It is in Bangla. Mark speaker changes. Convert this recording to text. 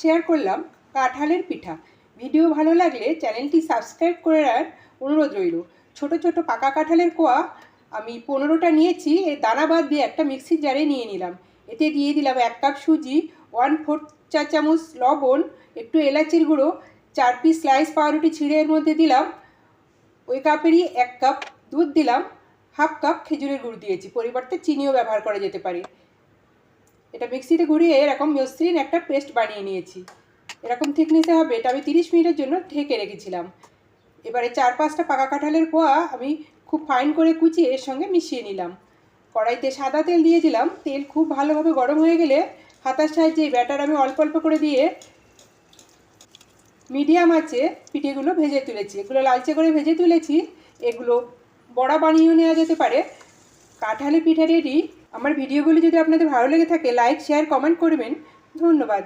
Speaker 1: শেয়ার করলাম কাঁঠালের পিঠা। ভিডিও ভালো লাগলে চ্যানেলটি সাবস্ক্রাইব করার অনুরোধ রইল। ছোট ছোট পাকা কাঁঠালের কোয়া আমি 15টা নিয়েছি। এর দানা বাদ দিয়ে একটা মিক্সির জারে নিয়ে নিলাম। এতে দিয়ে দিলাম 1 কাপ সুজি, 1/4 চা চামচ লবণ, একটু এলাচির গুঁড়ো, 4 পিস স্লাইস পাউরুটি ছিঁড়ে এর মধ্যে দিলাম। ওই কাপেরই 1 কাপ দুধ দিলাম, হাফ কাপ খেজুরের গুড় দিয়েছি, পরিবর্তে চিনিও ব্যবহার করা যেতে পারে। এটা মিক্সিতে ঘুরিয়ে এরকম মসৃণ একটা পেস্ট বানিয়ে নিয়েছি। এরকম থিকনেসে হবে। এটা আমি 30 মিনিটের জন্য ঢেকে রেখেছিলাম। এবারে 4-5টা পাকা কাঁঠালের কোয়া আমি খুব ফাইন করে কুচিয়ে এর সঙ্গে মিশিয়ে নিলাম। কড়াইতে সাদা তেল দিয়ে দিলাম। তেল খুব ভালোভাবে গরম হয়ে গেলে হাতার সাহায্যে ব্যাটার আমি অল্প অল্প করে দিয়ে মিডিয়াম আঁচে পিঠেগুলো ভেজে তুলেছি। এগুলো লালচে করে ভেজে তুলেছি। এগুলো বড়া বানিয়েও নেওয়া যেতে পারে। কাঁঠালের পিঠা রেডি। আমার ভিডিওগুলি যদি আপনাদের ভালো লেগে থাকে লাইক, শেয়ার, কমেন্ট করবেন। ধন্যবাদ।